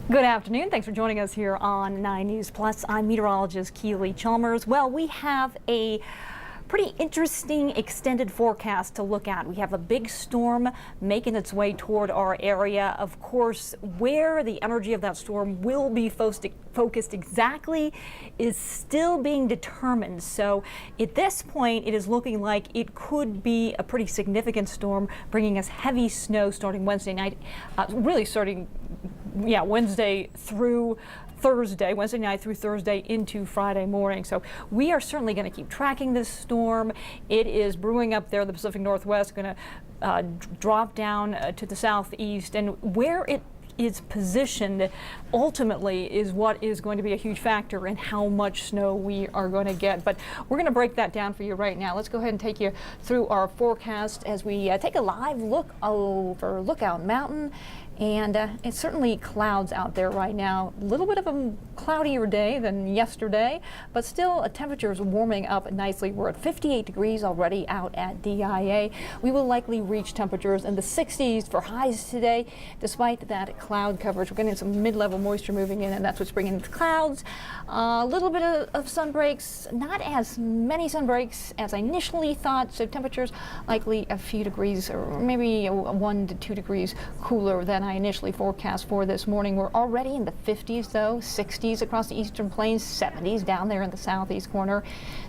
Good afternoon. Thanks for joining us here on 9 News Plus. I'm meteorologist Keely Chalmers. Well, we have a pretty interesting extended forecast to look at. We have a big storm making its way toward our area. Of course, where the energy of that storm will be focused exactly is still being determined. So at this point, it is looking like it could be a pretty significant storm, bringing us heavy snow starting Wednesday night, really starting Wednesday through Thursday, Wednesday night through Thursday into Friday morning. So we are certainly going to keep tracking this storm. It is brewing up there, the Pacific Northwest, going to drop down to the southeast, and where it is positioned ultimately is what is going to be a huge factor in how much snow we are going to get. But we're going to break that down for you right now. Let's go ahead and take you through our forecast as we take a live look over Lookout Mountain. And it's certainly clouds out there right now. A little bit of a cloudier day than yesterday, but still temperatures warming up nicely. We're at 58 degrees already out at DIA. We will likely reach temperatures in the 60s for highs today, despite that cloud coverage. We're getting some mid-level moisture moving in, and that's what's bringing the clouds. A little bit of sun breaks, not as many sun breaks as I initially thought, so temperatures likely a few degrees or maybe 1 to 2 degrees cooler than I initially forecast for this morning. We're already in the 50s though, 60s across the eastern plains, 70s down there in the southeast corner,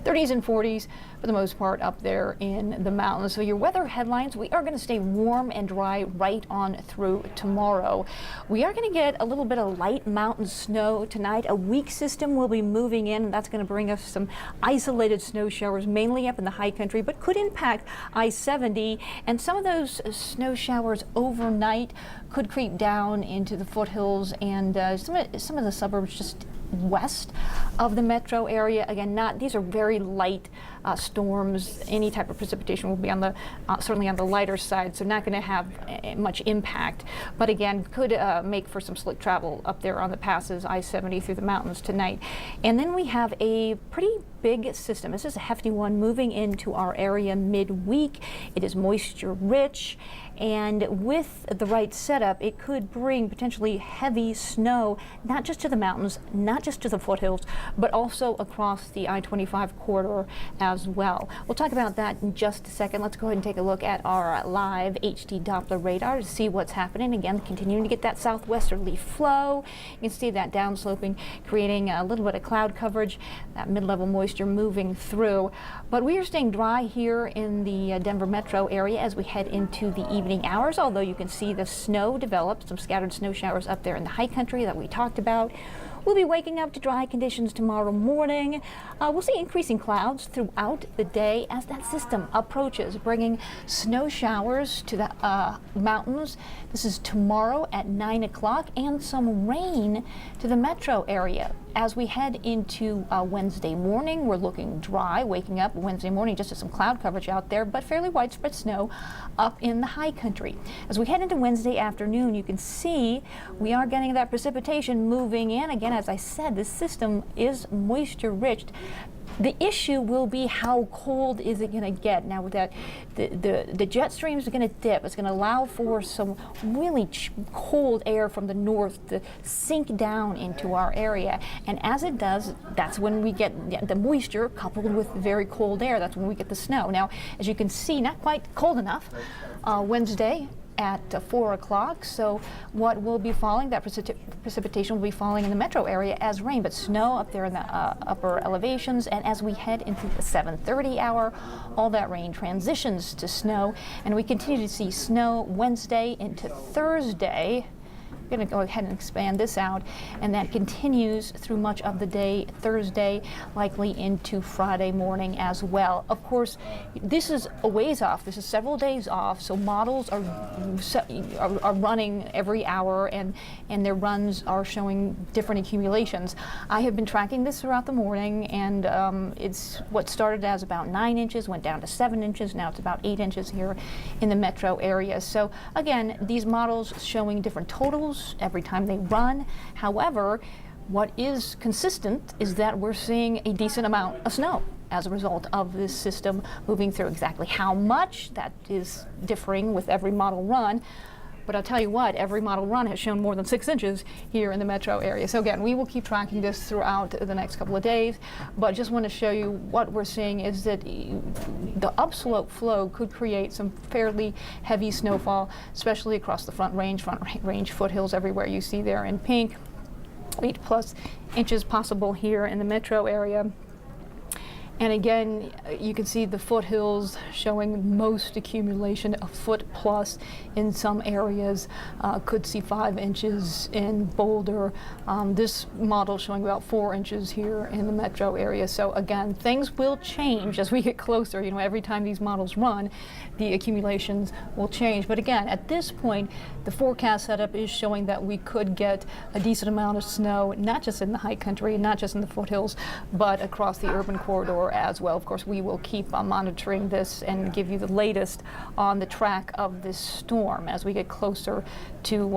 30s and 40s for the most part up there in the mountains. So your weather headlines, we are going to stay warm and dry right on through tomorrow. We are going to get a little bit of light mountain snow tonight. A weak system will be moving in, and that's going to bring us some isolated snow showers, mainly up in the high country, but could impact I-70, and some of those snow showers overnight could creep down into the foothills and some of the suburbs just west of the metro area. Again, these are very light storms. Any type of precipitation will be on the certainly on the lighter side, so not going to have much impact. But again, could make for some slick travel up there on the passes, I-70 through the mountains tonight. And then we have a pretty big system. This is a hefty one moving into our area midweek. It is moisture rich, and with the right setup, it could bring potentially heavy snow, not just to the mountains, not just to the foothills, but also across the I-25 corridor as well. We'll talk about that in just a second. Let's go ahead and take a look at our live HD Doppler radar to see what's happening. Again, continuing to get that southwesterly flow. You can see that downsloping, creating a little bit of cloud coverage, that mid-level moisture moving through. But we are staying dry here in the Denver metro area as we head into the evening hours, although you can see the snow develop, some scattered snow showers up there in the high country that we talked about. We'll be waking up to dry conditions tomorrow morning. We'll see increasing clouds throughout the day as that system approaches, bringing snow showers to the mountains. This is tomorrow at 9 o'clock, and some rain to the metro area. As we head into Wednesday morning, we're looking dry, waking up Wednesday morning just with some cloud coverage out there, but fairly widespread snow up in the high country. As we head into Wednesday afternoon, you can see we are getting that precipitation moving in. Again, as I said, this system is moisture rich. The issue will be how cold is it going to get. Now with that, the jet streams are going to dip. It's going to allow for some really cold air from the north to sink down into our area. And as it does, that's when we get the moisture coupled with very cold air. That's when we get the snow. Now, as you can see, not quite cold enough Wednesday at 4 o'clock. So what will be falling, that precipitation will be falling in the metro area as rain, but snow up there in the upper elevations. And as we head into the 7:30 hour, all that rain transitions to snow, and we continue to see snow Wednesday into Thursday. I'm going to go ahead and expand this out, and that continues through much of the day Thursday, likely into Friday morning as well. Of course, this is a ways off. This is several days off, so models are running every hour, and their runs are showing different accumulations. I have been tracking this throughout the morning, and it's what started as about 9 inches, went down to 7 inches. Now it's about 8 inches here in the metro area. So again, these models showing different totals every time they run. However, what is consistent is that we're seeing a decent amount of snow as a result of this system moving through. Exactly how much, that is differing with every model run. But I'll tell you what, every model run has shown more than 6 inches here in the metro area. So again, we will keep tracking this throughout the next couple of days, but just want to show you what we're seeing is that the upslope flow could create some fairly heavy snowfall, especially across the Front Range foothills everywhere you see there in pink. 8+ inches possible here in the metro area. And again, you can see the foothills showing most accumulation, a foot plus in some areas. Could see 5 inches in Boulder. This model showing about 4 inches here in the metro area. So again, things will change as we get closer. You know, every time these models run, the accumulations will change. But again, at this point, the forecast setup is showing that we could get a decent amount of snow, not just in the high country, not just in the foothills, but across the urban corridor as well. Of course, we will keep monitoring this and give you the latest on the track of this storm as we get closer to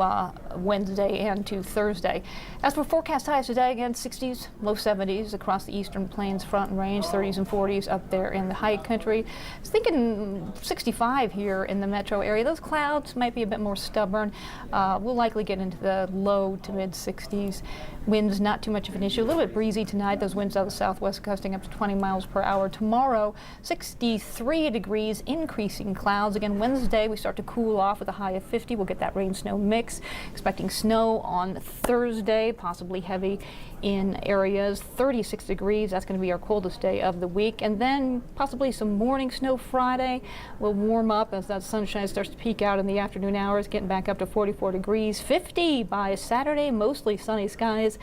Wednesday and to Thursday. As for forecast highs today, again, 60s, low 70s across the eastern plains, Front Range, 30s and 40s up there in the high country. I was thinking 65 here in the metro area. Those clouds might be a bit more stubborn. We'll likely get into the low to mid 60s. Winds not too much of an issue. A little bit breezy tonight. Those winds out of the southwest gusting up to 20 miles per hour. Tomorrow, 63 degrees, increasing clouds. Again, Wednesday we start to cool off with a high of 50. We'll get that rain-snow mix. Expecting snow on Thursday, possibly heavy in areas. 36 degrees. That's going to be our coldest day of the week. And then possibly some morning snow Friday. We'll warm up as that sunshine starts to peek out in the afternoon hours, getting back up to 44 degrees. 50 by Saturday, mostly sunny skies.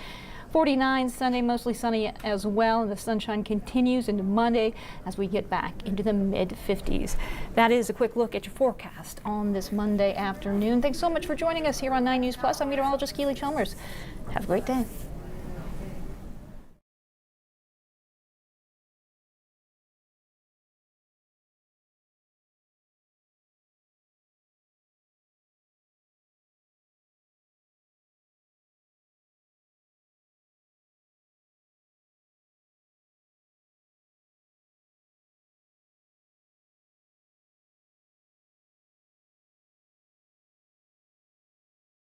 49 Sunday, mostly sunny as well, and the sunshine continues into Monday as we get back into the mid-50s. That is a quick look at your forecast on this Monday afternoon. Thanks so much for joining us here on 9 News Plus. I'm meteorologist Keely Chalmers. Have a great day.